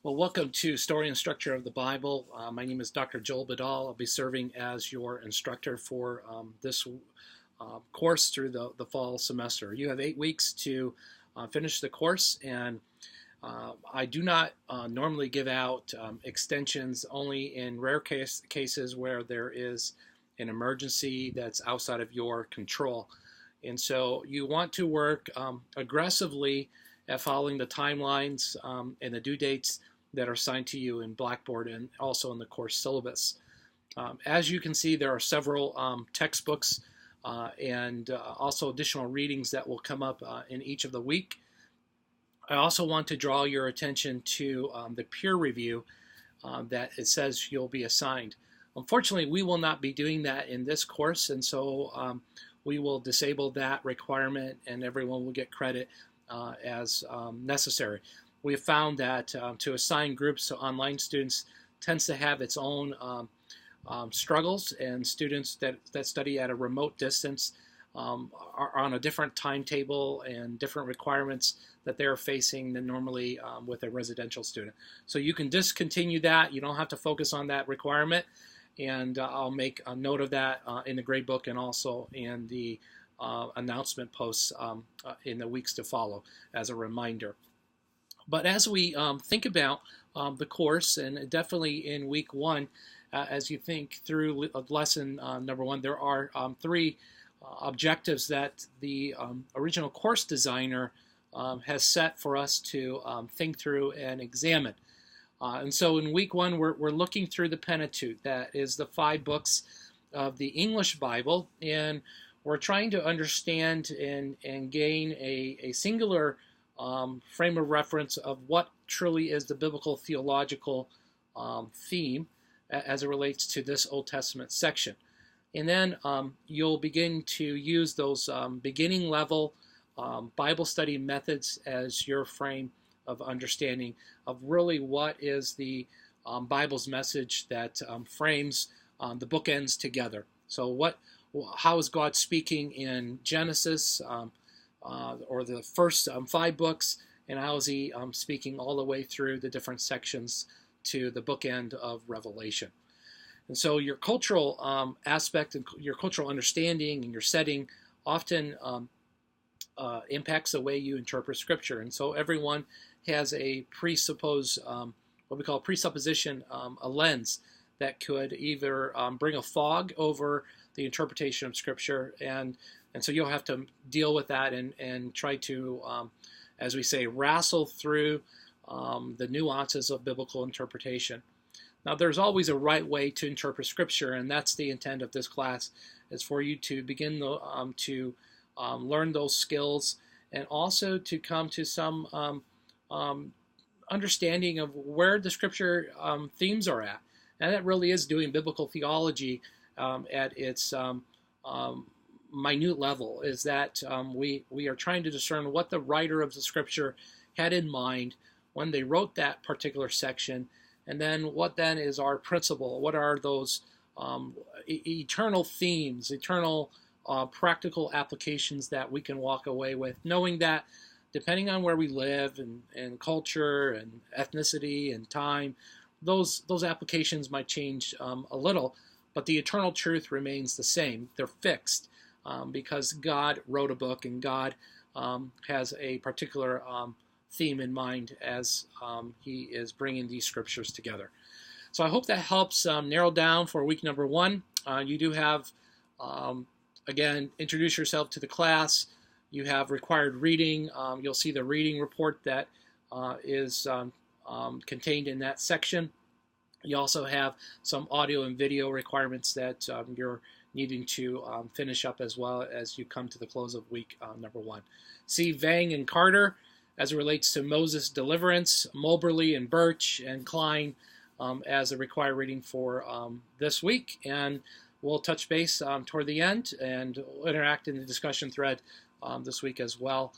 Well, welcome to Story Instructor of the Bible. My name is Dr. Joel Badal. I'll be serving as your instructor for this course through the fall semester. You have 8 weeks to finish the course, and I do not normally give out extensions, only in rare cases where there is an emergency that's outside of your control. And so you want to work aggressively at following the timelines and the due dates that are assigned to you in Blackboard and also in the course syllabus. As you can see, there are several textbooks and also additional readings that will come up in each of the week. I also want to draw your attention to the peer review that it says you'll be assigned. Unfortunately, we will not be doing that in this course, and so we will disable that requirement and everyone will get credit as necessary. We have found that to assign groups to online students tends to have its own struggles, and students that study at a remote distance are on a different timetable and different requirements that they're facing than normally with a residential student. So you can discontinue that. You don't have to focus on that requirement, and I'll make a note of that in the gradebook and also in the announcement posts in the weeks to follow as a reminder. But as we think about the course, and definitely in week one, as you think through lesson number one, there are three objectives that the original course designer has set for us to think through and examine. And so in week one, we're looking through the Pentateuch. That is the 5 books of the English Bible, and we're trying to understand and gain a singular frame of reference of what truly is the biblical theological theme as it relates to this Old Testament section. And then you'll begin to use those beginning level Bible study methods as your frame of understanding of really what is the Bible's message that frames the bookends together. So how is God speaking in Genesis or the first 5 books, and how is he speaking all the way through the different sections to the bookend of Revelation. And so your cultural aspect and your cultural understanding and your setting often impacts the way you interpret Scripture. And so everyone has a presupposed, what we call presupposition, a lens that could either bring a fog over the interpretation of Scripture, and so you'll have to deal with that and try to, as we say, wrestle through the nuances of biblical interpretation. Now, there's always a right way to interpret Scripture, and that's the intent of this class, is for you to begin to learn those skills and also to come to some understanding of where the Scripture themes are at. And that really is doing biblical theology at its minute level, is that we are trying to discern what the writer of the Scripture had in mind when they wrote that particular section, and then what then is our principle. What are those eternal themes, eternal practical applications that we can walk away with, knowing that depending on where we live and culture and ethnicity and time, those applications might change a little, but the eternal truth remains the same. They're fixed because God wrote a book, and God has a particular theme in mind as he is bringing these scriptures together. So I hope that helps narrow down for week number one. You do have, again, introduce yourself to the class. You have required reading. You'll see the reading report that is contained in that section. You also have some audio and video requirements that you're needing to finish up as well as you come to the close of week number one. See Vang and Carter as it relates to Moses' deliverance, Moberly and Birch and Klein as a required reading for this week. And we'll touch base toward the end and interact in the discussion thread this week as well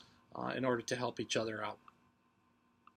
in order to help each other out.